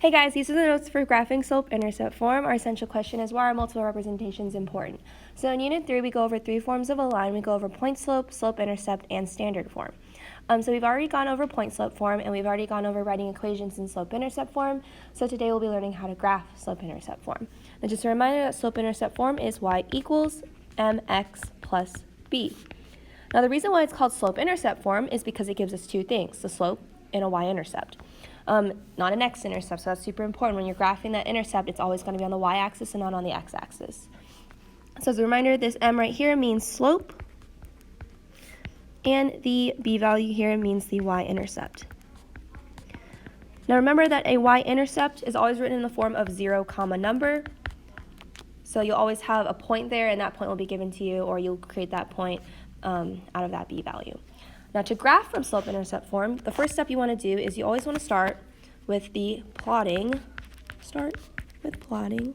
Hey guys, these are the notes for graphing slope-intercept form. Our essential question is, why are multiple representations important? So in Unit 3, we go over 3 forms of a line. We go over point slope, slope-intercept, and standard form. So we've already gone over point slope form, and we've already gone over writing equations in slope-intercept form. So today we'll be learning how to graph slope-intercept form. And just a reminder that slope-intercept form is y equals mx plus b. Now the reason why it's called slope-intercept form is because it gives us two things, the slope and a y-intercept. Not an x-intercept, so that's super important. When you're graphing that intercept, it's always going to be on the y-axis and not on the x-axis. So as a reminder, this m right here means slope, and the b value here means the y-intercept. Now remember that a y-intercept is always written in the form of 0, number. So you'll always have a point there, and that point will be given to you, or you'll create that point out of that b value. Now to graph from slope-intercept form, the first step you want to do is you always want to start with the plotting. Start with plotting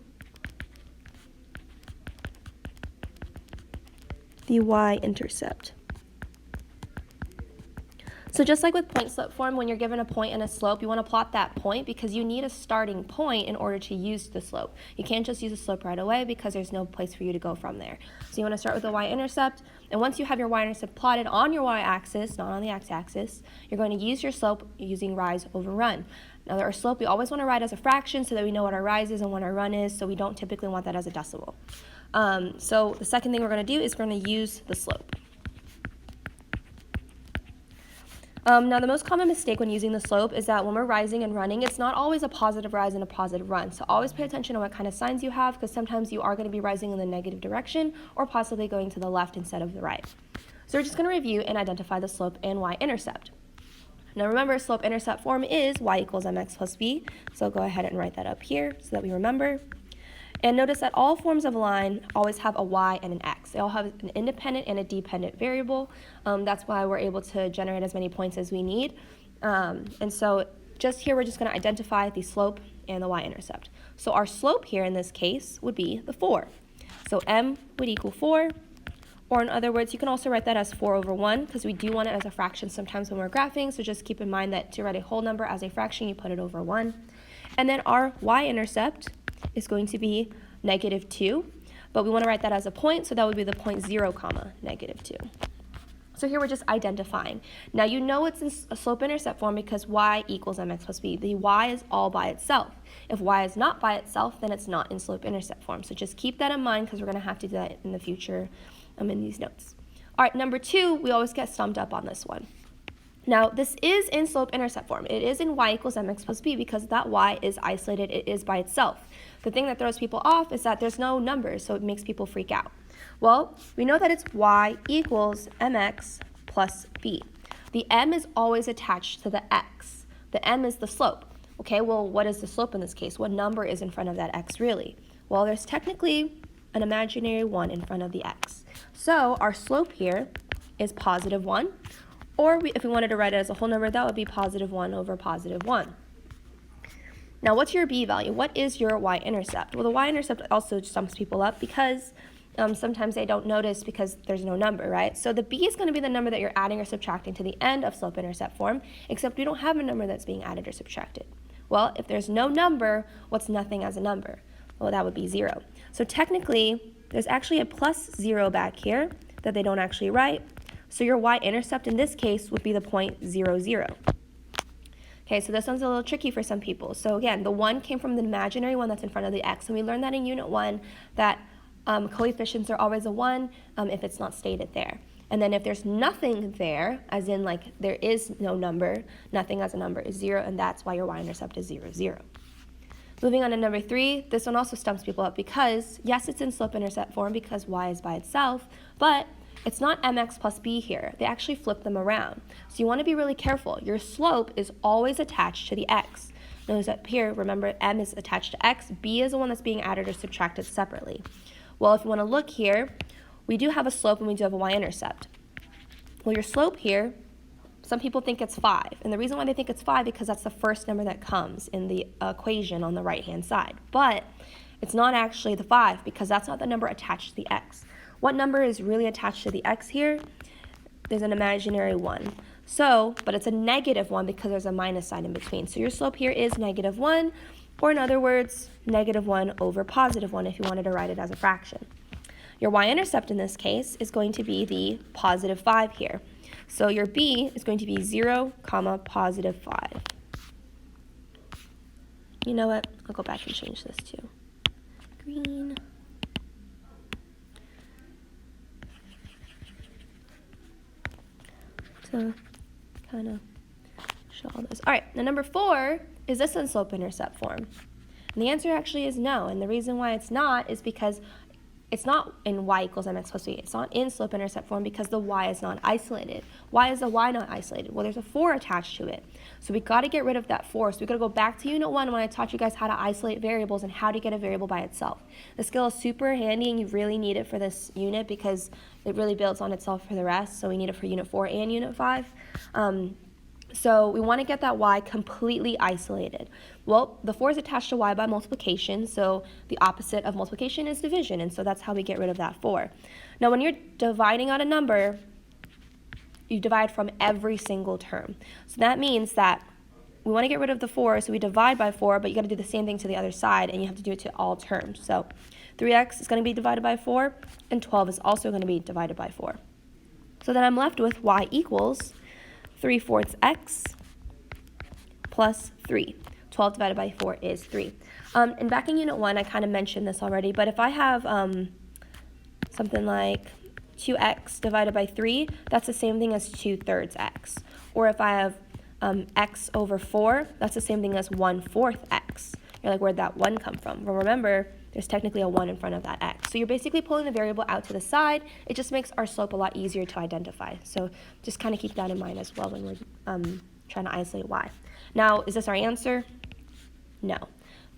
the y-intercept. So just like with point slope form, when you're given a point and a slope, you want to plot that point because you need a starting point in order to use the slope. You can't just use the slope right away because there's no place for you to go from there. So you want to start with the y-intercept, and once you have your y-intercept plotted on your y-axis, not on the x-axis, you're going to use your slope using rise over run. Now our slope we always want to write as a fraction so that we know what our rise is and what our run is, so we don't typically want that as a decimal. So the second thing we're going to do is we're going to use the slope. Now the most common mistake when using the slope is that when we're rising and running, it's not always a positive rise and a positive run. So always pay attention to what kind of signs you have, because sometimes you are going to be rising in the negative direction or possibly going to the left instead of the right. So we're just going to review and identify the slope and y-intercept. Now remember, slope-intercept form is y equals mx plus b. So go ahead and write that up here so that we remember. And notice that all forms of a line always have a y and an x. They all have an independent and a dependent variable. That's why we're able to generate as many points as we need. And so just here, we're just going to identify the slope and the y-intercept. So our slope here in this case would be the 4. So m would equal 4. Or in other words, you can also write that as 4 over 1 because we do want it as a fraction sometimes when we're graphing. So just keep in mind that to write a whole number as a fraction, you put it over 1. And then our y-intercept is going to be -2, but we want to write that as a point, so that would be the point 0, -2. So here we're just identifying. Now you know it's in a slope-intercept form because y equals mx plus b. The y is all by itself. If y is not by itself, then it's not in slope-intercept form. So just keep that in mind because we're going to have to do that in the future in these notes. All right, number 2, we always get stumped up on this one. Now, this is in slope-intercept form. It is in y equals mx plus b because that y is isolated. It is by itself. The thing that throws people off is that there's no numbers, so it makes people freak out. Well, we know that it's y equals mx plus b. The m is always attached to the x. The m is the slope. Okay, well, what is the slope in this case? What number is in front of that x, really? Well, there's technically an imaginary 1 in front of the x. So our slope here is +1. Or if we wanted to write it as a whole number, that would be +1 over +1. Now, what's your b value? What is your y-intercept? Well, the y-intercept also stumps people up because sometimes they don't notice because there's no number, right? So the b is going to be the number that you're adding or subtracting to the end of slope-intercept form, except we don't have a number that's being added or subtracted. Well, if there's no number, what's nothing as a number? Well, that would be 0. So technically, there's actually a +0 back here that they don't actually write. So your y-intercept in this case would be the point 0, 0. Okay, so this one's a little tricky for some people. So again, the 1 came from the imaginary 1 that's in front of the x. And we learned that in Unit 1 that coefficients are always a 1 if it's not stated there. And then if there's nothing there, as in like there is no number, nothing as a number is 0, and that's why your y-intercept is 0, 0. Moving on to number 3, this one also stumps people up because, yes, it's in slope-intercept form because y is by itself, but it's not mx plus b here. They actually flip them around. So you want to be really careful. Your slope is always attached to the x. Notice that here, remember, m is attached to x. B is the one that's being added or subtracted separately. Well, if you want to look here, we do have a slope and we do have a y-intercept. Well, your slope here, some people think it's 5. And the reason why they think it's 5 is because that's the first number that comes in the equation on the right-hand side. But it's not actually the 5 because that's not the number attached to the x. What number is really attached to the x here? There's an imaginary 1. So, but it's a -1 because there's a minus sign in between. So your slope here is -1. or in other words, -1 over +1 if you wanted to write it as a fraction. Your y-intercept in this case is going to be the +5 here. So your b is going to be 0, +5. You know what? I'll go back and change this to green. To kind of show all this. All right, now number 4, is this in slope-intercept form? And the answer actually is no, and the reason why it's not is because it's not in y equals mx plus b. It's not in slope-intercept form because the y is not isolated. Why is the y not isolated? Well, there's a 4 attached to it. So we got to get rid of that 4. So we got to go back to Unit 1 when I taught you guys how to isolate variables and how to get a variable by itself. The skill is super handy and you really need it for this unit because it really builds on itself for the rest. So we need it for Unit 4 and Unit 5. So we want to get that y completely isolated. Well, the 4 is attached to y by multiplication, so the opposite of multiplication is division, and so that's how we get rid of that 4. Now, when you're dividing out a number, you divide from every single term. So that means that we want to get rid of the 4, so we divide by 4, but you got to do the same thing to the other side, and you have to do it to all terms. So 3x is going to be divided by 4, and 12 is also going to be divided by 4. So then I'm left with y equals 3/4 x plus 3. 12 divided by 4 is 3. And back in Unit 1, I kind of mentioned this already, but if I have something like 2x divided by 3, that's the same thing as 2/3 x. Or if I have x over 4, that's the same thing as 1/4 x. You're like, where'd that 1 come from? Well, remember, there's technically a 1 in front of that x. So you're basically pulling the variable out to the side. It just makes our slope a lot easier to identify. So just kind of keep that in mind as well when we're trying to isolate y. Now, is this our answer? No,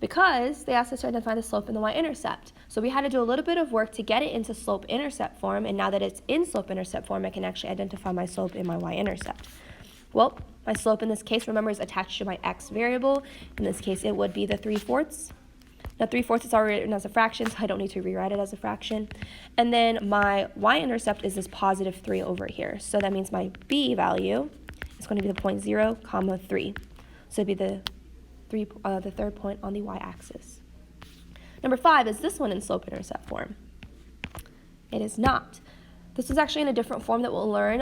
because they asked us to identify the slope and the y-intercept. So we had to do a little bit of work to get it into slope-intercept form, and now that it's in slope-intercept form, I can actually identify my slope and my y-intercept. Well, my slope in this case, remember, is attached to my x variable. In this case, it would be the 3/4. Now, 3/4 is already written as a fraction, so I don't need to rewrite it as a fraction. And then my y-intercept is this +3 over here. So that means my b value is going to be the point 0, 3. So it'd be the third point on the y-axis. Number 5, is this one in slope-intercept form? It is not. This is actually in a different form that we'll learn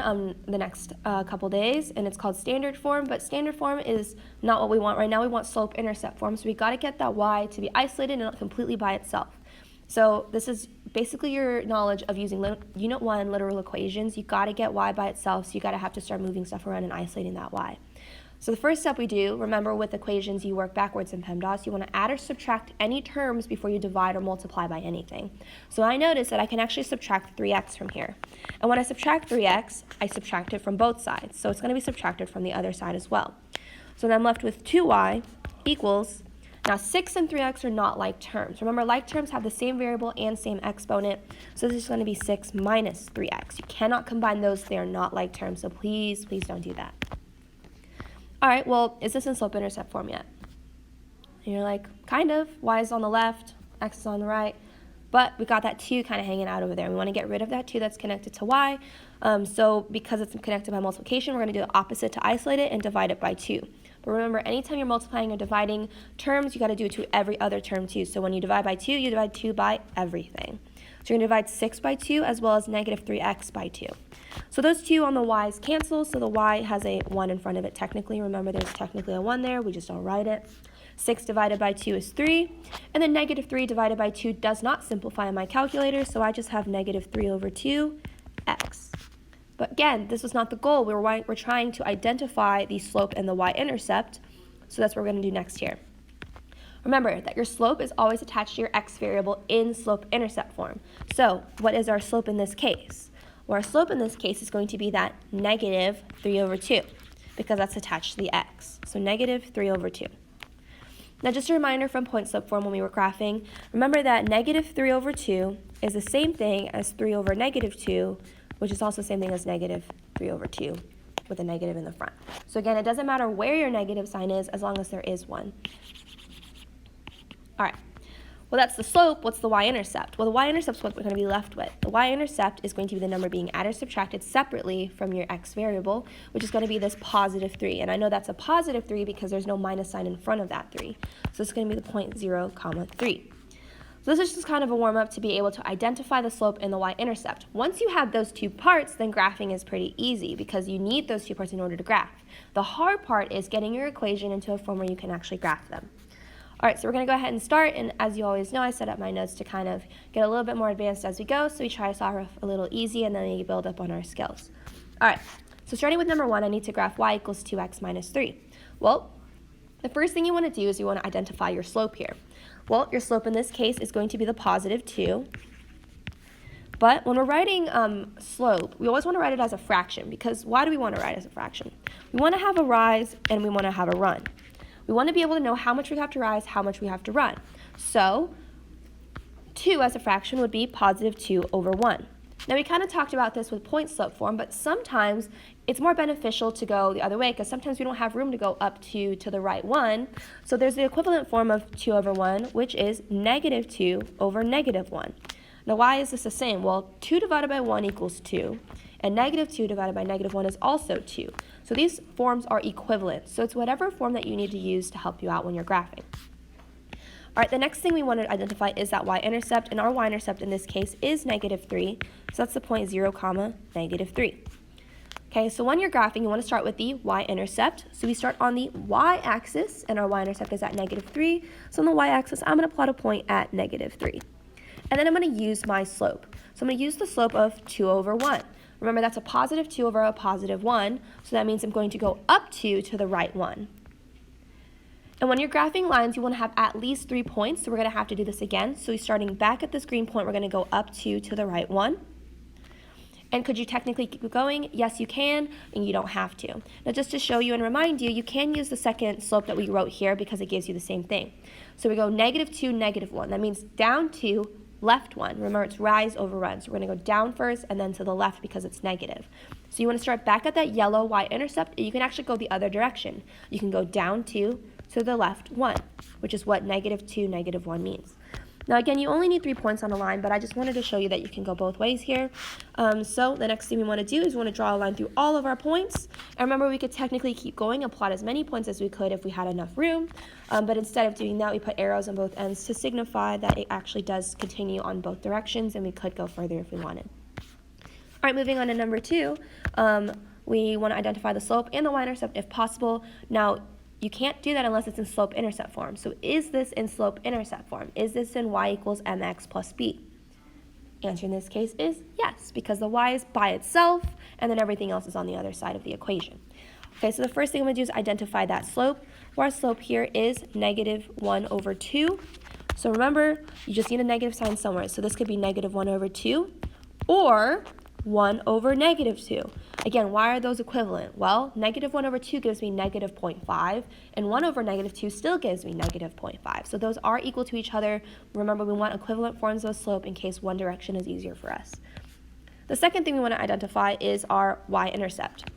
the next couple days, and it's called standard form, but standard form is not what we want right now. We want slope-intercept form, so we got to get that y to be isolated and not completely by itself. So this is basically your knowledge of using Unit 1 literal equations. You got to get y by itself, so you got to have to start moving stuff around and isolating that y. So the first step we do, remember with equations you work backwards in PEMDAS, you want to add or subtract any terms before you divide or multiply by anything. So I noticed that I can actually subtract 3x from here. And when I subtract 3x, I subtract it from both sides. So it's going to be subtracted from the other side as well. So then I'm left with 2y equals, now 6 and 3x are not like terms. Remember, like terms have the same variable and same exponent. So this is going to be 6 minus 3x. You cannot combine those. They are not like terms. So please, please don't do that. All right, well, is this in slope-intercept form yet? And you're like, kind of. Y is on the left, x is on the right. But we got that 2 kind of hanging out over there. We want to get rid of that 2 that's connected to y. So because it's connected by multiplication, we're going to do the opposite to isolate it and divide it by 2. But remember, anytime you're multiplying or dividing terms, you got to do it to every other term too. So when you divide by 2, you divide 2 by everything. So you're going to divide 6 by 2 as well as negative 3x by 2. So those 2 on the y's cancel, so the y has a 1 in front of it technically. Remember, there's technically a 1 there. We just don't write it. 6 divided by 2 is 3. And then negative 3 divided by 2 does not simplify in my calculator, so I just have negative 3 over 2x. But again, this was not the goal. We're trying to identify the slope and the y-intercept, so that's what we're going to do next here. Remember that your slope is always attached to your x variable in slope-intercept form. So what is our slope in this case? Well, our slope in this case is going to be that negative 3 over 2 because that's attached to the x. So negative 3 over 2. Now just a reminder from point slope form when we were graphing, remember that negative 3 over 2 is the same thing as 3 over negative 2, which is also the same thing as negative 3 over 2 with a negative in the front. So again, it doesn't matter where your negative sign is as long as there is one. All right, Well, that's the slope. What's the y-intercept? Well, the y-intercept is what we're going to be left with. The y-intercept is going to be the number being added or subtracted separately from your x variable, which is going to be this positive 3. And I know that's a positive 3 because there's no minus sign in front of that 3. So it's going to be the point 0, 3. So this is just kind of a warm-up to be able to identify the slope and the y-intercept. Once you have those two parts, then graphing is pretty easy because you need those two parts in order to graph. The hard part is getting your equation into a form where you can actually graph them. All right, so we're going to go ahead and start, and as you always know, I set up my notes to kind of get a little bit more advanced as we go, so we try to start off a little easy, and then we build up on our skills. All right, so starting with number 1, I need to graph y equals 2x minus 3. Well, the first thing you want to do is you want to identify your slope here. Well, your slope in this case is going to be the positive 2, but when we're writing slope, we always want to write it as a fraction, because why do we want to write it as a fraction? We want to have a rise, and we want to have a run. We want to be able to know how much we have to rise, how much we have to run. So 2 as a fraction would be positive 2 over 1. Now we kind of talked about this with point slope form, but sometimes it's more beneficial to go the other way because sometimes we don't have room to go up to the right 1. So there's the equivalent form of 2 over 1, which is negative 2 over negative 1. Now why is this the same? Well, 2 divided by 1 equals 2. And negative 2 divided by negative 1 is also 2. So these forms are equivalent. So it's whatever form that you need to use to help you out when you're graphing. All right, the next thing we want to identify is that y-intercept, and our y-intercept in this case is negative 3. So that's the point 0, negative 3. Okay, so when you're graphing, you want to start with the y-intercept. So we start on the y-axis, and our y-intercept is at negative 3. So on the y-axis, I'm going to plot a point at negative 3. And then I'm going to use my slope. So I'm going to use the slope of 2 over 1. Remember, that's a positive 2 over a positive 1, so that means I'm going to go up 2 to the right 1. And when you're graphing lines, you want to have at least 3 points, so we're going to have to do this again. So starting back at this green point, we're going to go up 2 to the right 1. And could you technically keep going? Yes, you can, and you don't have to. Now, just to show you and remind you, you can use the second slope that we wrote here because it gives you the same thing. So we go negative 2, negative 1. That means down 2, left 1. Remember, it's rise over run. So we're going to go down first and then to the left because it's negative. So you want to start back at that yellow y-intercept. You can actually go the other direction. You can go down 2 to the left 1, which is what negative 2, negative 1 means. Now again, you only need 3 points on a line, but I just wanted to show you that you can go both ways here. So the next thing we want to do is we want to draw a line through all of our points. And remember, we could technically keep going and plot as many points as we could if we had enough room. But instead of doing that, we put arrows on both ends to signify that it actually does continue on both directions, and we could go further if we wanted. All right, moving on to number 2, we want to identify the slope and the y-intercept if possible. Now, you can't do that unless it's in slope-intercept form. So is this in slope-intercept form? Is this in y equals mx plus b? Answer in this case is yes, because the y is by itself, and then everything else is on the other side of the equation. Okay, so the first thing I'm going to do is identify that slope. Well, our slope here is negative 1 over 2. So remember, you just need a negative sign somewhere. So this could be negative 1 over 2, or 1 over negative 2. Again, why are those equivalent? Well, negative 1 over 2 gives me negative 0.5, and 1 over negative 2 still gives me negative 0.5. So those are equal to each other. Remember, we want equivalent forms of slope in case one direction is easier for us. The second thing we want to identify is our y-intercept.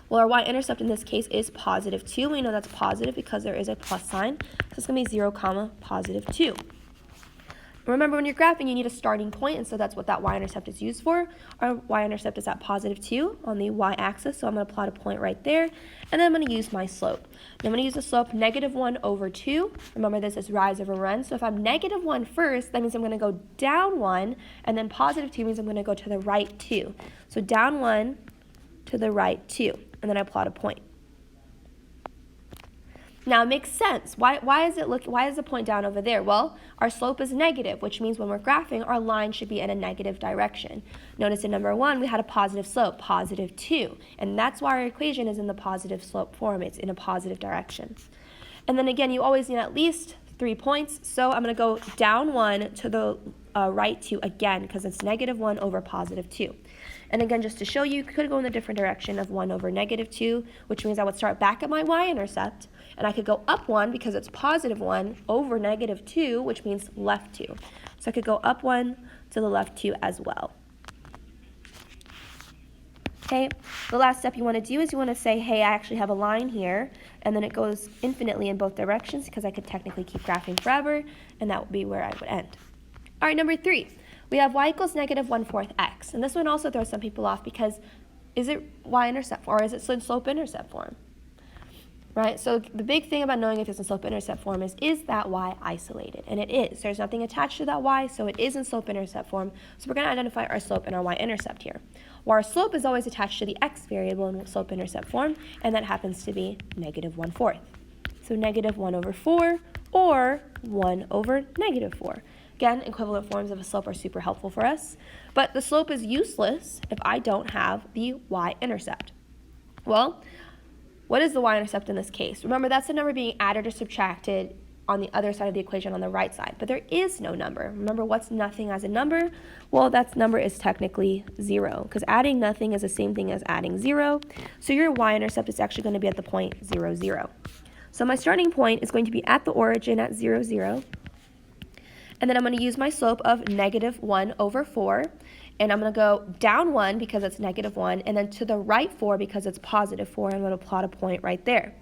Well, our y-intercept in this case is positive 2. We know that's positive because there is a plus sign. So it's going to be 0, positive 2. Remember, when you're graphing, you need a starting point, and so that's what that y-intercept is used for. Our y-intercept is at positive 2 on the y-axis, so I'm going to plot a point right there, and then I'm going to use my slope. Now I'm going to use the slope negative 1 over 2. Remember, this is rise over run, so if I'm negative 1 first, that means I'm going to go down 1, and then positive 2 means I'm going to go to the right 2. So down 1 to the right 2, and then I plot a point. Now it makes sense. Why is the point down over there? Well, our slope is negative, which means when we're graphing, our line should be in a negative direction. Notice in number 1, we had a positive slope, positive 2, and that's why our equation is in the positive slope form. It's in a positive direction. And then again, you always need at least 3 points, so I'm going to go down 1 to the right 2 again, because it's negative 1 over positive 2. And again, just to show you could go in the different direction of 1 over negative 2, which means I would start back at my y-intercept, and I could go up 1 because it's positive 1 over negative 2, which means left 2. So I could go up 1 to the left 2 as well. Okay, the last step you want to do is you want to say, hey, I actually have a line here, and then it goes infinitely in both directions because I could technically keep graphing forever, and that would be where I would end. All right, number 3, we have y equals negative 1/4 x, and this one also throws some people off because is it y-intercept or is it slope-intercept form? Right, so the big thing about knowing if it's in slope-intercept form is that y isolated? And it is. There's nothing attached to that y, so it is in slope-intercept form. So we're going to identify our slope and our y-intercept here. Well, our slope is always attached to the x variable in slope-intercept form, and that happens to be negative 1/4. So negative 1/4 or 1/-4. Again, equivalent forms of a slope are super helpful for us, but the slope is useless if I don't have the y-intercept. Well, what is the y-intercept in this case? Remember, that's the number being added or subtracted on the other side of the equation on the right side, but there is no number. Remember, what's nothing as a number? Well, that number is technically 0, because adding nothing is the same thing as adding 0, so your y-intercept is actually going to be at the point 0, 0. So my starting point is going to be at the origin at 0, 0, and then I'm going to use my slope of negative 1/4, and I'm going to go down 1 because it's negative 1, and then to the right 4 because it's positive 4. I'm going to plot a point right there.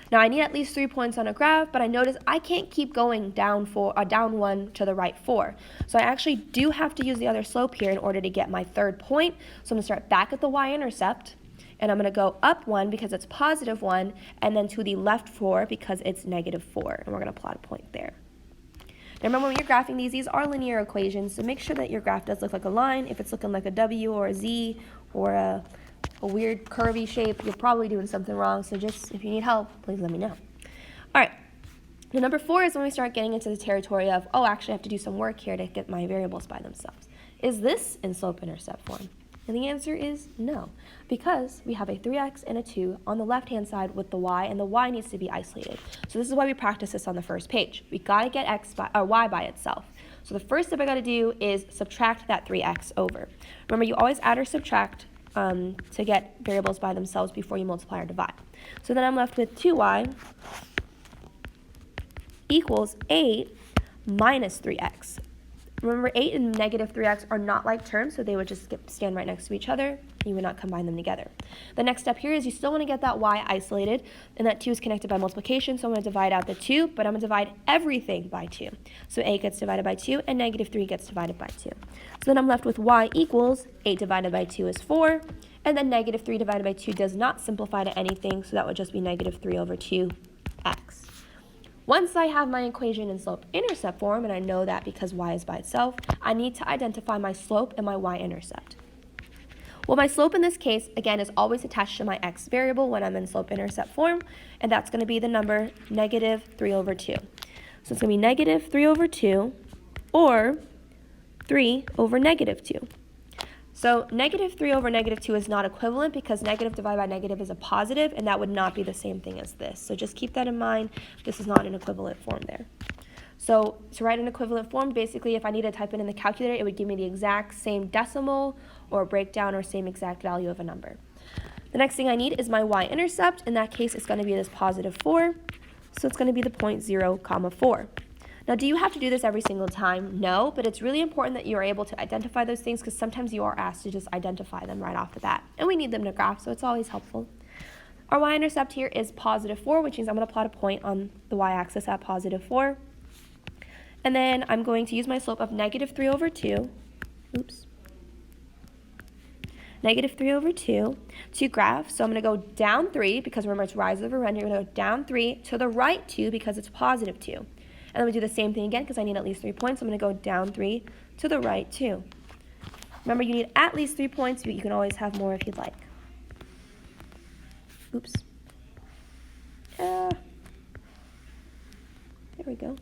Now I need at least 3 points on a graph, but I notice I can't keep going down 1 to the right 4. So I actually do have to use the other slope here in order to get my third point. So I'm going to start back at the y-intercept, and I'm going to go up 1 because it's positive 1, and then to the left 4 because it's negative 4, and we're going to plot a point there. Now remember, when you're graphing these are linear equations, so make sure that your graph does look like a line. If it's looking like a W or a Z or a weird curvy shape, you're probably doing something wrong, so just, if you need help, please let me know. All right, now number 4 is when we start getting into the territory of, oh, actually I have to do some work here to get my variables by themselves. Is this in slope-intercept form? And the answer is no, because we have a 3x and a 2 on the left-hand side with the y, and the y needs to be isolated. So this is why we practice this on the first page. We got to get y by itself. So the first step I got to do is subtract that 3x over. Remember, you always add or subtract to get variables by themselves before you multiply or divide. So then I'm left with 2y equals 8 minus 3x. Remember, 8 and negative 3x are not like terms, so they would just stand right next to each other. You would not combine them together. The next step here is you still want to get that y isolated, and that 2 is connected by multiplication, so I'm going to divide out the 2, but I'm going to divide everything by 2. So 8 gets divided by 2, and negative 3 gets divided by 2. So then I'm left with y equals 8 divided by 2 is 4, and then negative 3 divided by 2 does not simplify to anything, so that would just be negative 3/2x. Once I have my equation in slope-intercept form, and I know that because y is by itself, I need to identify my slope and my y-intercept. Well, my slope in this case, again, is always attached to my x variable when I'm in slope-intercept form, and that's going to be the number negative 3/2. So it's going to be negative 3/2 or 3/-2. So negative 3/-2 is not equivalent because negative divided by negative is a positive, and that would not be the same thing as this. So just keep that in mind. This is not an equivalent form there. So to write an equivalent form, basically if I need to type it in the calculator, it would give me the exact same decimal or breakdown or same exact value of a number. The next thing I need is my y-intercept. In that case, it's going to be this positive 4. So it's going to be the point 0, 4. Now, do you have to do this every single time? No, but it's really important that you're able to identify those things because sometimes you are asked to just identify them right off the bat. And we need them to graph, so it's always helpful. Our y-intercept here is positive 4, which means I'm going to plot a point on the y-axis at positive 4. And then I'm going to use my slope of negative 3/2. Negative 3/2 to graph. So I'm going to go down 3 because remember it's rise over run. You're going to go down 3 to the right 2 because it's positive 2. And then we do the same thing again because I need at least 3 points. So I'm going to go down 3 to the right 2. Remember, you need at least 3 points, but you can always have more if you'd like. There we go.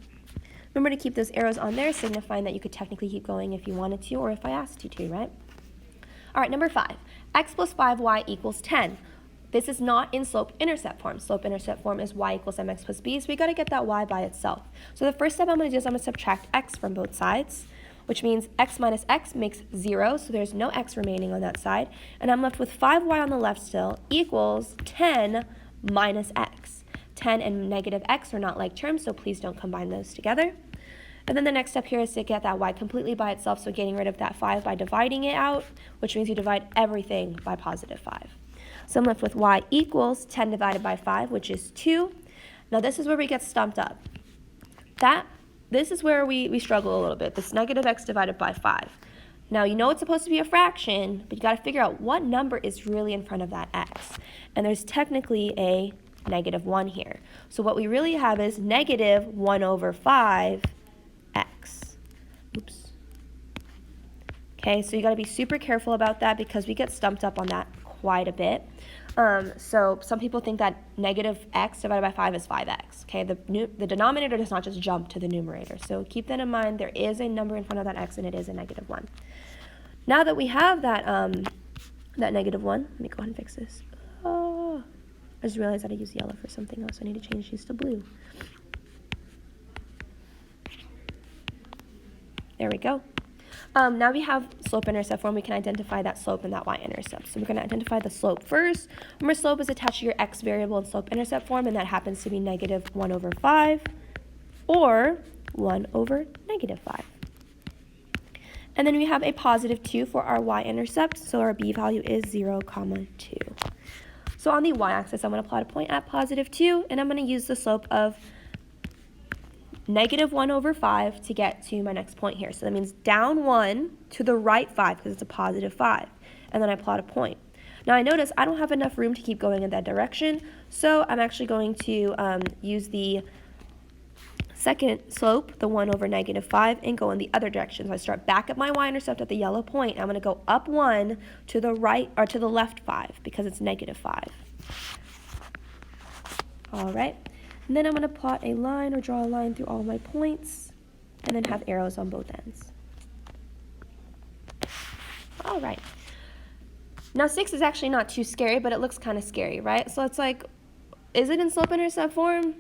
Remember to keep those arrows on there, signifying that you could technically keep going if you wanted to or if I asked you to, right? All right, number 5. X plus 5y equals 10. This is not in slope-intercept form. Slope-intercept form is y equals mx plus b, so we got to get that y by itself. So the first step I'm going to do is I'm going to subtract x from both sides, which means x minus x makes 0, so there's no x remaining on that side. And I'm left with 5y on the left still equals 10 minus x. 10 and negative x are not like terms, so please don't combine those together. And then the next step here is to get that y completely by itself, so getting rid of that 5 by dividing it out, which means you divide everything by positive 5. So I'm left with y equals 10 divided by 5, which is 2. Now this is where we get stumped up. This is where we struggle a little bit, this negative x divided by 5. Now you know it's supposed to be a fraction, but you got to figure out what number is really in front of that x. And there's technically a negative 1 here. So what we really have is negative 1 over 5 x. Oops. Okay, so you got to be super careful about that because we get stumped up on that quite a bit. So some people think that negative x divided by 5 is 5x. Okay, the denominator does not just jump to the numerator. So keep that in mind. There is a number in front of that x, and it is a negative 1. Now that we have that that negative 1, let me go ahead and fix this. Oh, I just realized that I used yellow for something else. I need to change these to blue. There we go. Now we have slope-intercept form. We can identify that slope and that y-intercept. So we're going to identify the slope first. Remember, slope is attached to your x variable in slope-intercept form, and that happens to be negative 1 over 5 or 1 over negative 5. And then we have a positive 2 for our y-intercept, so our b value is 0, 2. So on the y-axis, I'm going to plot a point at positive 2, and I'm going to use the slope of negative 1 over 5 to get to my next point here. So that means down 1 to the right 5 because it's a positive 5. And then I plot a point. Now I notice I don't have enough room to keep going in that direction, so I'm actually going to use the second slope, the 1 over negative 5, and go in the other direction. So I start back at my y-intercept at the yellow point. I'm going to go up 1 to the right, or to the left 5 because it's negative 5. All right. And then I'm going to plot a line or draw a line through all my points and then have arrows on both ends. All right. Now 6 is actually not too scary, but it looks kind of scary, right? So it's like, is it in slope-intercept form?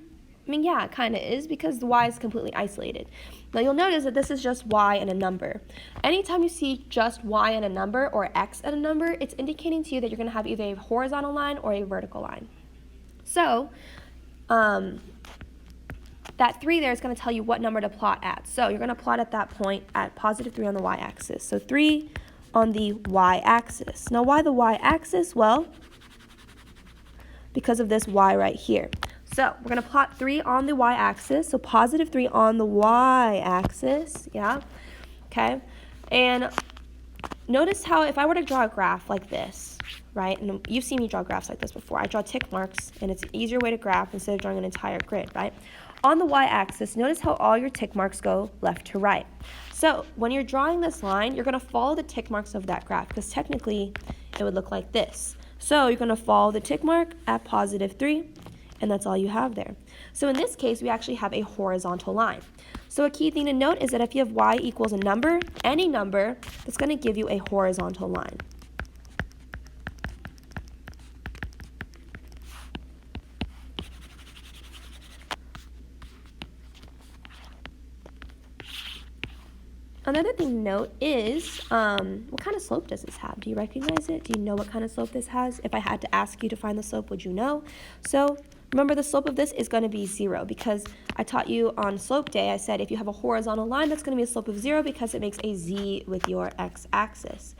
I mean, yeah, it kind of is because the y is completely isolated. Now you'll notice that this is just y and a number. Anytime you see just y and a number or x and a number, it's indicating to you that you're going to have either a horizontal line or a vertical line. So that 3 there is going to tell you what number to plot at. So you're going to plot at that point at positive 3 on the y-axis. So 3 on the y-axis. Now why the y-axis? Well, because of this y right here. So we're going to plot 3 on the y-axis. So positive 3 on the y-axis. Yeah. Okay. And notice how if I were to draw a graph like this, right? And you've seen me draw graphs like this before. I draw tick marks, and it's an easier way to graph instead of drawing an entire grid, right? On the y-axis, notice how all your tick marks go left to right. So when you're drawing this line, you're going to follow the tick marks of that graph, because technically it would look like this. So you're going to follow the tick mark at positive 3, and that's all you have there. So in this case, we actually have a horizontal line. So a key thing to note is that if you have y equals a number, any number, that's going to give you a horizontal line. Another thing to note is, what kind of slope does this have? Do you recognize it? Do you know what kind of slope this has? If I had to ask you to find the slope, would you know? So remember, the slope of this is going to be 0 because I taught you on slope day, I said if you have a horizontal line, that's going to be a slope of 0 because it makes a z with your x-axis.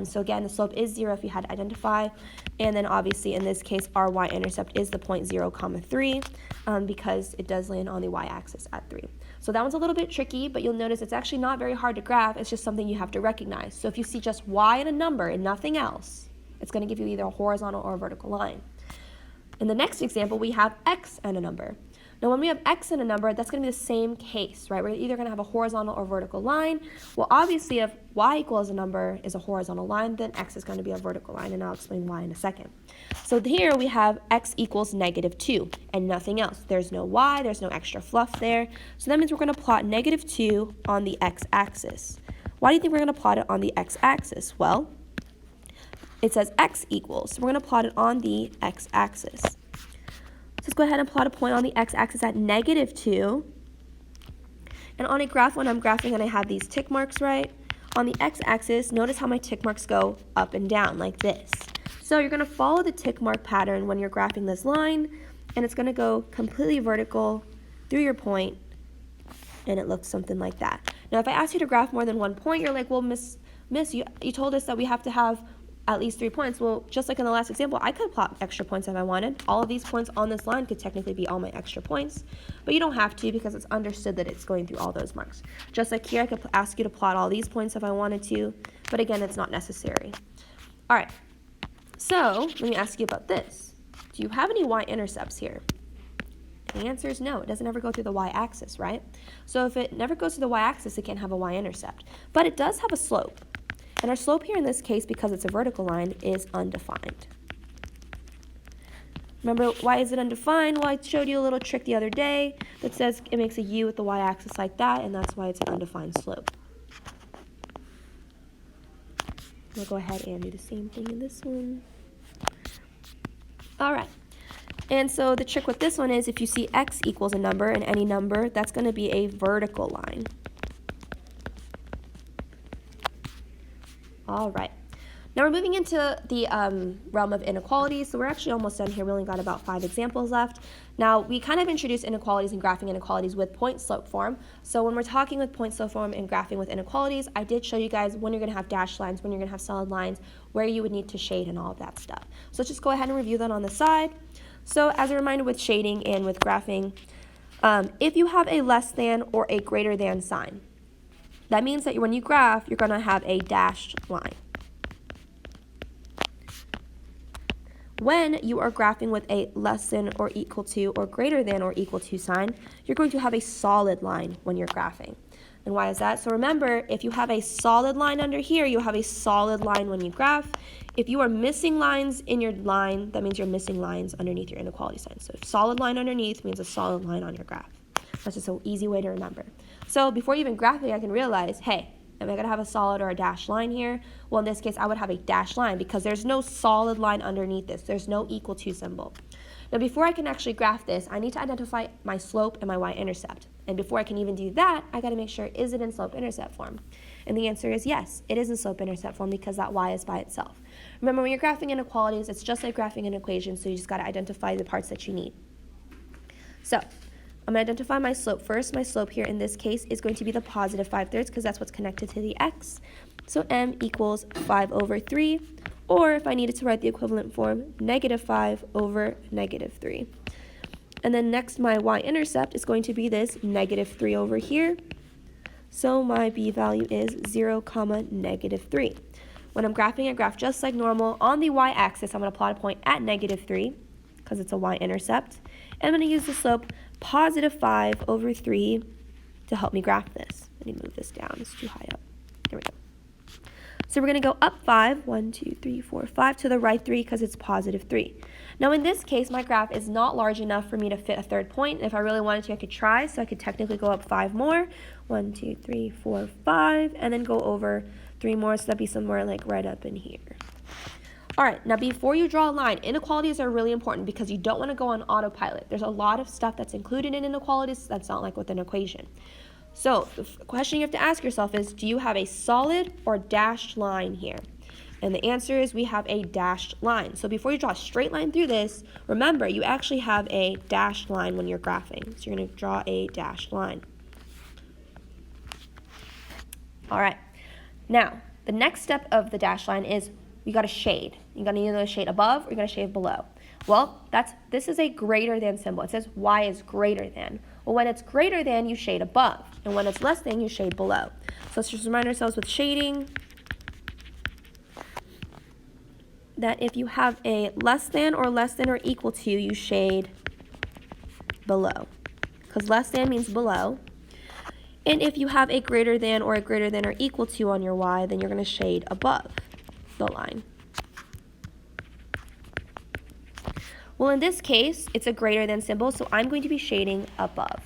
So again, the slope is 0 if you had to identify. And then obviously in this case, our y-intercept is the point 0, 3 because it does land on the y-axis at 3. So that one's a little bit tricky, but you'll notice it's actually not very hard to graph. It's just something you have to recognize. So if you see just y and a number and nothing else, it's going to give you either a horizontal or a vertical line. In the next example, we have x and a number. Now, when we have x and a number, that's going to be the same case, right? We're either going to have a horizontal or vertical line. Well, obviously, if y equals a number is a horizontal line, then x is going to be a vertical line, and I'll explain why in a second. So here we have x equals -2 and nothing else. There's no y, there's no extra fluff there. So that means we're going to plot -2 on the x-axis. Why do you think we're going to plot it on the x-axis? Well, it says x equals, so we're going to plot it on the x-axis. Let's go ahead and plot a point on the x-axis at -2. And on a graph, when I'm graphing and I have these tick marks, right? On the x-axis, notice how my tick marks go up and down like this. So you're going to follow the tick mark pattern when you're graphing this line, and it's going to go completely vertical through your point and it looks something like that. Now, if I ask you to graph more than 1 point, you're like, well, miss, you told us that we have to have at least 3 points. Well, just like in the last example, I could plot extra points if I wanted. All of these points on this line could technically be all my extra points, but you don't have to because it's understood that it's going through all those marks. Just like here, I could ask you to plot all these points if I wanted to, but again, it's not necessary. All right, so let me ask you about this. Do you have any y-intercepts here? And the answer is no. It doesn't ever go through the y-axis, right? So if it never goes through the y-axis, it can't have a y-intercept. But it does have a slope. And our slope here in this case, because it's a vertical line, is undefined. Remember, why is it undefined? Well, I showed you a little trick the other day that says it makes a u with the y-axis like that, and that's why it's an undefined slope. We'll go ahead and do the same thing in this one. All right. And so the trick with this one is if you see x equals a number and any number, that's going to be a vertical line. All right. Now we're moving into the realm of inequalities. So we're actually almost done here. We only got about 5 examples left. Now we kind of introduced inequalities and graphing inequalities with point-slope form. So when we're talking with point-slope form and graphing with inequalities, I did show you guys when you're going to have dashed lines, when you're going to have solid lines, where you would need to shade and all of that stuff. So let's just go ahead and review that on the side. So as a reminder with shading and with graphing, if you have a less than or a greater than sign, that means that when you graph, you're going to have a dashed line. When you are graphing with a less than or equal to or greater than or equal to sign, you're going to have a solid line when you're graphing. And why is that? So remember, if you have a solid line under here, you'll have a solid line when you graph. If you are missing lines in your line, that means you're missing lines underneath your inequality sign. So solid line underneath means a solid line on your graph. That's just an easy way to remember. So before even graphing, I can realize, hey, am I going to have a solid or a dashed line here? Well, in this case, I would have a dashed line because there's no solid line underneath this. There's no equal to symbol. Now, before I can actually graph this, I need to identify my slope and my y-intercept. And before I can even do that, I got to make sure, is it in slope-intercept form? And the answer is yes, it is in slope-intercept form because that y is by itself. Remember, when you're graphing inequalities, it's just like graphing an equation, so you just got to identify the parts that you need. So I'm going to identify my slope first. My slope here in this case is going to be the positive 5/3 because that's what's connected to the x. So m equals 5 over 3, or if I needed to write the equivalent form, negative 5 over negative 3. And then next, my y-intercept is going to be this negative 3 over here. So my b value is 0, negative 3. When I'm graphing, I graph just like normal. On the y-axis, I'm going to plot a point at negative 3 because it's a y-intercept. And I'm going to use the slope positive 5 over 3 to help me graph this. Let me move this down. It's too high up. There we go. So we're going to go up 5, 1, 2, 3, 4, 5, to the right 3 because it's positive 3. Now in this case, my graph is not large enough for me to fit a third point. If I really wanted to, I could try. So I could technically go up 5 more. 1, 2, 3, 4, 5, and then go over 3 more. So that'd be somewhere like right up in here. All right, now before you draw a line, inequalities are really important because you don't want to go on autopilot. There's a lot of stuff that's included in inequalities that's not like with an equation. So the question you have to ask yourself is, do you have a solid or dashed line here? And the answer is we have a dashed line. So before you draw a straight line through this, remember you actually have a dashed line when you're graphing. So you're going to draw a dashed line. All right, now the next step of the dashed line is you got to shade. You're going to either shade above or you're going to shade below. Well, this is a greater than symbol. It says y is greater than. Well, when it's greater than, you shade above. And when it's less than, you shade below. So let's just remind ourselves with shading that if you have a less than or equal to, you shade below. Because less than means below. And if you have a greater than or equal to on your y, then you're going to shade above the line. Well, in this case, it's a greater than symbol, so I'm going to be shading above.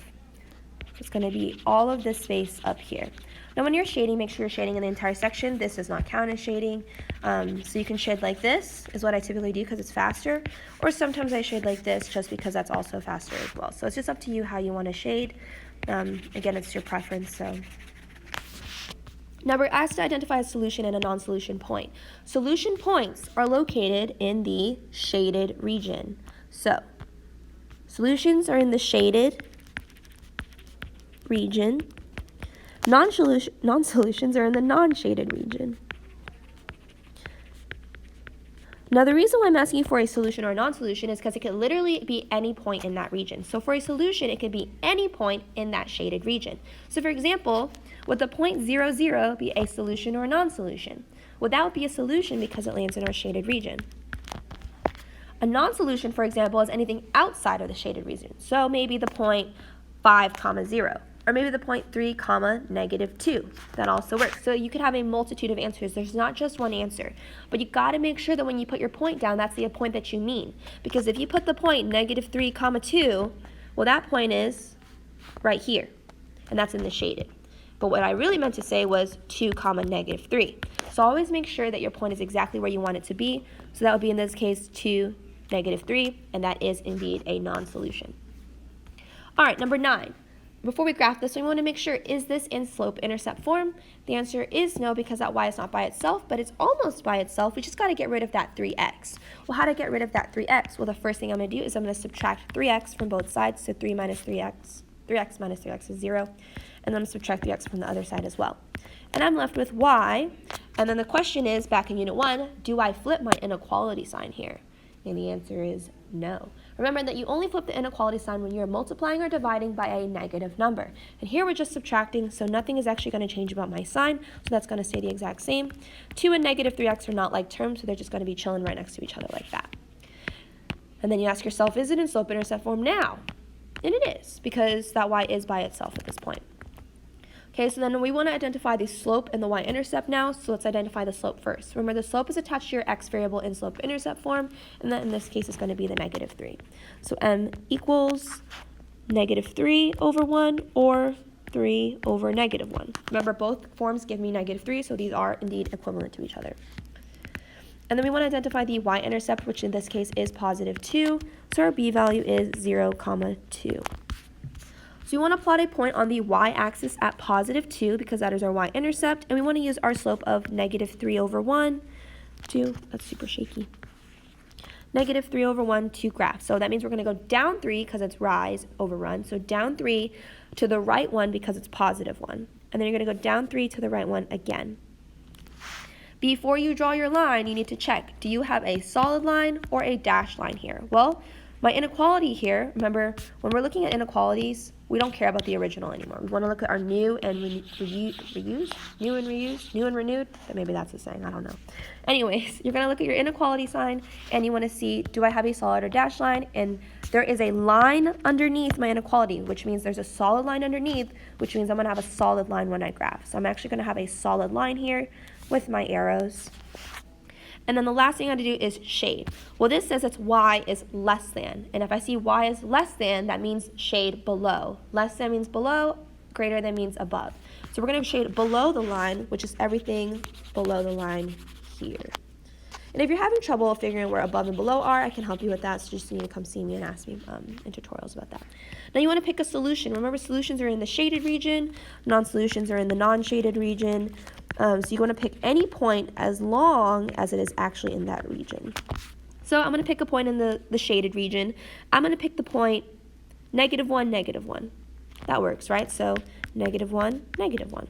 It's going to be all of this space up here. Now, when you're shading, make sure you're shading in the entire section. This does not count as shading. So you can shade like this, is what I typically do because it's faster. Or sometimes I shade like this just because that's also faster as well. So it's just up to you how you want to shade. Again, it's your preference. So now we're asked to identify a solution and a non-solution point. Solution points are located in the shaded region. So solutions are in the shaded region. Non-solutions are in the non-shaded region. Now, the reason why I'm asking you for a solution or a non-solution is because it could literally be any point in that region. So for a solution, it could be any point in that shaded region. So for example, would the point 0, 0 be a solution or a non-solution? Would that be a solution because it lands in our shaded region? A non-solution, for example, is anything outside of the shaded region. So maybe the point 5, 0. Or maybe the point 3, -2. That also works. So you could have a multitude of answers. There's not just one answer. But you got to make sure that when you put your point down, that's the point that you mean. Because if you put the point -3, 2, well, that point is right here. And that's in the shaded. But what I really meant to say was 2, -3. So always make sure that your point is exactly where you want it to be. So that would be, in this case, 2, -3. And that is indeed a non-solution. All right, number 9. Before we graph this, we want to make sure, is this in slope-intercept form? The answer is no, because that y is not by itself, but it's almost by itself. We just got to get rid of that 3x. Well, how to get rid of that 3x? Well, the first thing I'm going to do is I'm going to subtract 3x from both sides, so 3 minus 3x. 3x minus 3x is 0. And then I'm going to subtract 3x from the other side as well. And I'm left with y. And then the question is, back in Unit 1, do I flip my inequality sign here? And the answer is no. Remember that you only flip the inequality sign when you're multiplying or dividing by a negative number. And here we're just subtracting, so nothing is actually going to change about my sign, so that's going to stay the exact same. 2 and -3x are not like terms, so they're just going to be chilling right next to each other like that. And then you ask yourself, is it in slope-intercept form now? And it is, because that y is by itself at this point. Okay, so then we want to identify the slope and the y-intercept now, so let's identify the slope first. Remember, the slope is attached to your x variable in slope-intercept form, and that in this case is going to be the -3. So m equals -3 over 1 or 3 over -1. Remember, both forms give me -3, so these are indeed equivalent to each other. And then we want to identify the y-intercept, which in this case is +2, so our b value is 0, 2. So we want to plot a point on the y-axis at +2 because that is our y-intercept, and we want to use our slope of -3 over 1 to, that's super shaky, -3 over 1 to graph. So that means we're going to go down 3 because it's rise over run, so down 3 to the right 1 because it's +1. And then you're going to go down 3 to the right 1 again. Before you draw your line, you need to check, do you have a solid line or a dashed line here? Well, my inequality here, remember, when we're looking at inequalities, we don't care about the original anymore. We want to look at our new and renewed, but maybe that's a saying, I don't know. Anyways, you're going to look at your inequality sign, and you want to see, do I have a solid or dashed line? And there is a line underneath my inequality, which means there's a solid line underneath, which means I'm going to have a solid line when I graph. So I'm actually going to have a solid line here with my arrows. And then the last thing I have to do is shade. Well, this says it's y is less than. And if I see y is less than, that means shade below. Less than means below, greater than means above. So we're going to shade below the line, which is everything below the line here. And if you're having trouble figuring where above and below are, I can help you with that. So just need to come see me and ask me in tutorials about that. Now you want to pick a solution. Remember, solutions are in the shaded region. Non-solutions are in the non-shaded region. So you want to pick any point as long as it is actually in that region. So I'm going to pick a point in the shaded region. I'm going to pick the point -1, -1. That works, right? So -1, -1.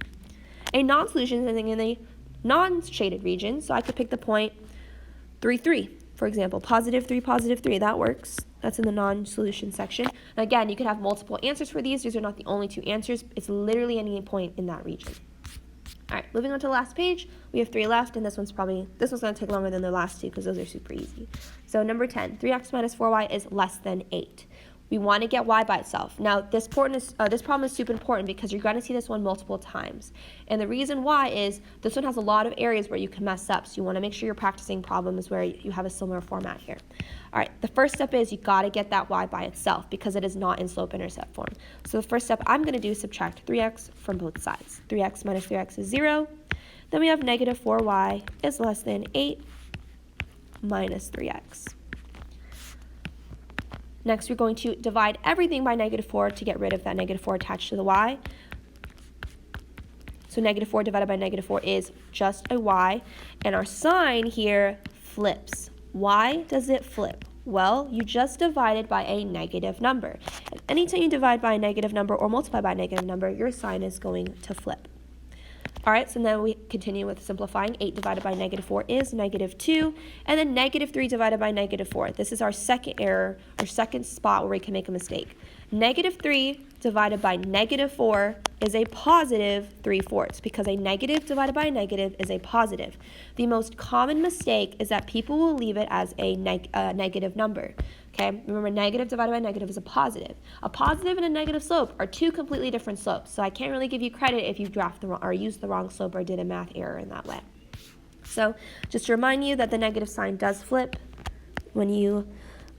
A non-solution is anything in the non-shaded region. So I could pick the point 3, 3, for example. +3, +3. That works. That's in the non-solution section. And again, you could have multiple answers for these. These are not the only 2 answers. It's literally any point in that region. All right, moving on to the last page, we have 3 left, and this one's going to take longer than the last 2 because those are super easy. So number 10, 3x minus 4y is less than 8. We want to get y by itself. Now, this problem is super important because you're going to see this one multiple times. And the reason why is this one has a lot of areas where you can mess up, so you want to make sure you're practicing problems where you have a similar format here. All right, the first step is you got to get that y by itself because it is not in slope-intercept form. So the first step I'm going to do is subtract 3x from both sides. 3x minus 3x is 0. Then we have -4y is less than 8 minus 3x. Next, we're going to divide everything by -4 to get rid of that -4 attached to the y. So -4 divided by -4 is just a y. And our sign here flips. Why does it flip? Well, you just divided by a negative number. And anytime you divide by a negative number or multiply by a negative number, your sign is going to flip. All right, so then we continue with simplifying. 8 divided by negative 4 is negative 2, and then negative 3 divided by negative 4. This is our second error, our second spot where we can make a mistake. Negative 3 divided by negative 4 is a positive 3/4 because a negative divided by a negative is a positive. The most common mistake is that people will leave it as a negative number. Okay, remember negative divided by negative is a positive. A positive and a negative slope are two completely different slopes, so I can't really give you credit if you draft the wrong, or use the wrong slope or did a math error in that way. So just to remind you that the negative sign does flip when you,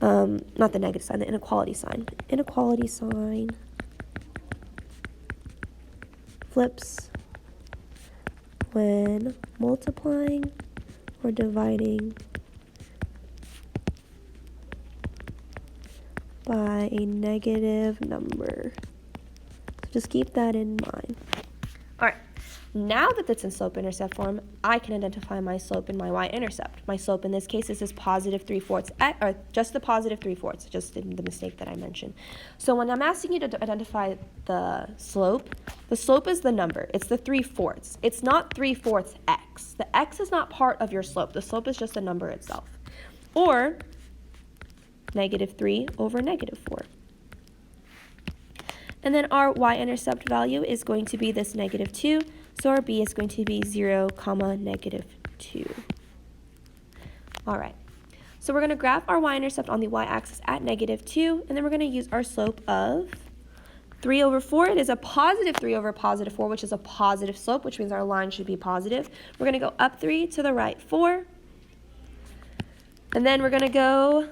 not the negative sign, the inequality sign. Inequality sign flips when multiplying or dividing by a negative number. So just keep that in mind. All right, now that it's in slope-intercept form, I can identify my slope and my y-intercept. My slope in this case is this positive 3/4, or just the positive 3/4, just the mistake that I mentioned. So when I'm asking you to identify the slope is the number. It's the 3/4. It's not 3/4 x. The x is not part of your slope. The slope is just the number itself. Or negative 3 over negative 4. And then our y-intercept value is going to be this negative 2, so our b is going to be 0, negative 2. All right, so we're going to graph our y-intercept on the y-axis at negative 2, and then we're going to use our slope of 3 over 4. It is a positive 3 over positive 4, which is a positive slope, which means our line should be positive. We're going to go up 3 to the right 4, and then we're going to go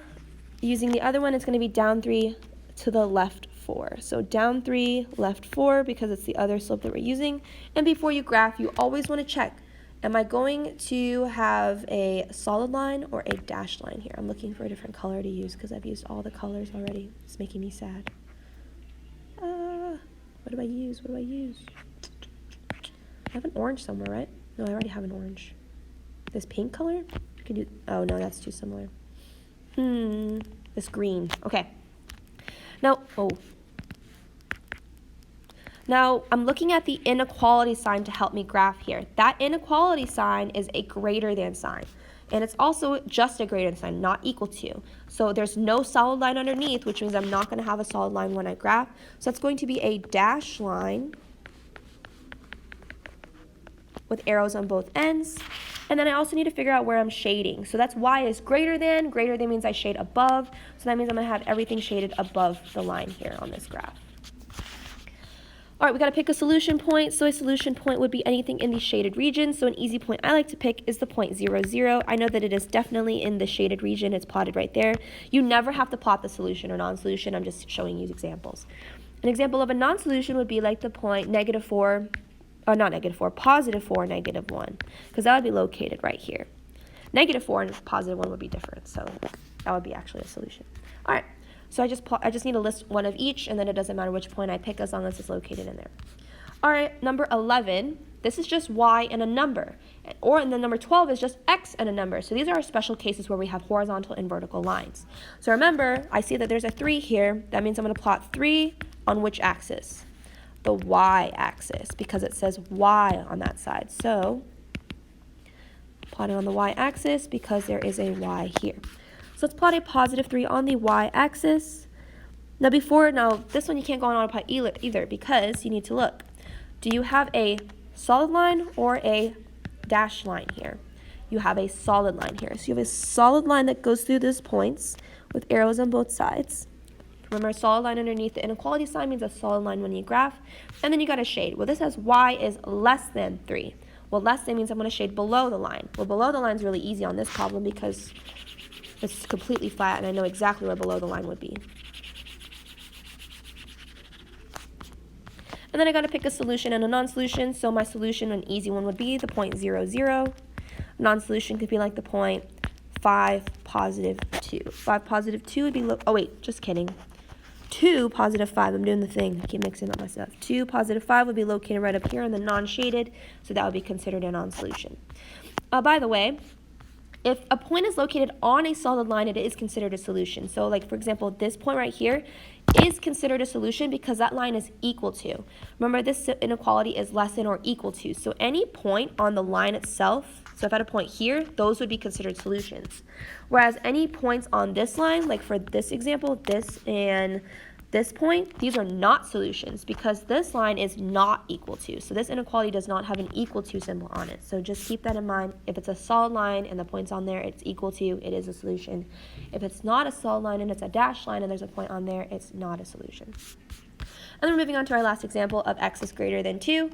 using the other one, it's going to be down 3 to the left 4. So down 3, left 4, because it's the other slope that we're using. And before you graph, you always want to check, am I going to have a solid line or a dashed line here? I'm looking for a different color to use because I've used all the colors already. It's making me sad. What do I use? What do I use? I have an orange somewhere, right? No, I already have an orange. This pink color? I could do, oh no, that's too similar. This green. Okay. Now I'm looking at the inequality sign to help me graph here. That inequality sign is a greater than sign. And it's also just a greater than sign, not equal to. So there's no solid line underneath, which means I'm not going to have a solid line when I graph. So it's going to be a dashed line with arrows on both ends. And then I also need to figure out where I'm shading. So that's y is greater than. Greater than means I shade above. So that means I'm going to have everything shaded above the line here on this graph. All right, we got to pick a solution point. So a solution point would be anything in the shaded region. So an easy point I like to pick is the point 0, 0. I know that it is definitely in the shaded region. It's plotted right there. You never have to plot the solution or non-solution. I'm just showing you examples. An example of a non-solution would be like the point negative 4, or not negative 4, positive 4, negative 1, because that would be located right here. Negative 4 and positive 1 would be different, so that would be actually a solution. All right, so I just need to list one of each, and then it doesn't matter which point I pick as long as it's located in there. All right, number 11, this is just y and a number, and then number 12 is just x and a number. So these are our special cases where we have horizontal and vertical lines. So remember, I see that there's a 3 here. That means I'm going to plot 3 on which axis? The y-axis, because it says y on that side. So plot it on the y-axis because there is a y here. So let's plot a positive 3 on the y-axis. Now this one you can't go on autopilot either because you need to look. Do you have a solid line or a dashed line here? You have a solid line here. So you have a solid line that goes through those points with arrows on both sides. Remember, a solid line underneath the inequality sign means a solid line when you graph. And then you got to shade. Well, this says y is less than 3. Well, less than means I'm going to shade below the line. Well, below the line is really easy on this problem because it's completely flat and I know exactly where below the line would be. And then I got to pick a solution and a non-solution. So my solution, an easy one, would be the point 0, 0. Non-solution could be like the point 5, positive 2. 5, positive 2 would be, oh wait, just kidding. 2, positive 5, I'm doing the thing, I keep mixing up my stuff. 2, positive 5 would be located right up here in the non-shaded, so that would be considered a non-solution. By the way, if a point is located on a solid line, it is considered a solution. So like, for example, this point right here is considered a solution because that line is equal to. Remember, this inequality is less than or equal to. So any point on the line itself, so if I had a point here, those would be considered solutions. Whereas any points on this line, like for this example, this and this point, these are not solutions because this line is not equal to. So this inequality does not have an equal to symbol on it. So just keep that in mind. If it's a solid line and the point's on there, it's equal to, it is a solution. If it's not a solid line and it's a dashed line and there's a point on there, it's not a solution. And then moving on to our last example of x is greater than 2.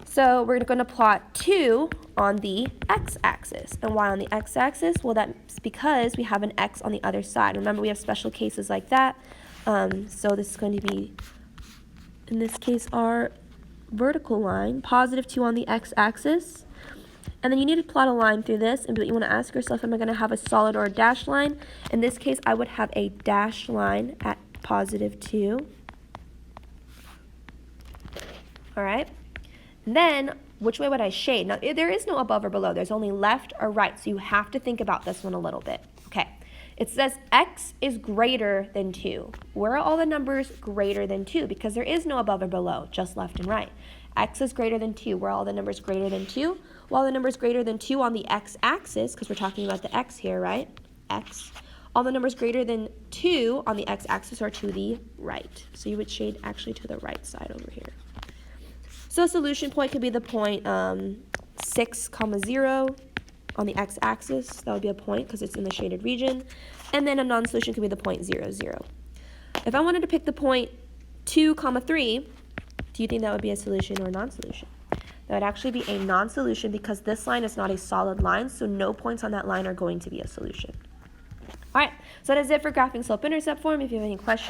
So we're going to plot 2 on the x-axis. And why on the x-axis? Well, that's because we have an x on the other side. Remember, we have special cases like that. So this is going to be, in this case, our vertical line, positive 2 on the x-axis. And then you need to plot a line through this, and you want to ask yourself, am I going to have a solid or a dashed line? In this case, I would have a dashed line at positive 2. All right. And then, which way would I shade? Now, there is no above or below. There's only left or right, so you have to think about this one a little bit. Okay. It says x is greater than 2. Where are all the numbers greater than 2? Because there is no above or below, just left and right. X is greater than 2. Where are all the numbers greater than 2? Well, the numbers greater than 2 on the x-axis, because we're talking about the x here, right? X. All the numbers greater than 2 on the x-axis are to the right. So you would shade actually to the right side over here. So a solution point could be the point 6, 0. On the x-axis, that would be a point because it's in the shaded region. And then a non-solution could be the point 0, 0. If I wanted to pick the point 2, 3, do you think that would be a solution or a non-solution? That would actually be a non-solution because this line is not a solid line, so no points on that line are going to be a solution. All right, so that is it for graphing slope-intercept form. If you have any questions,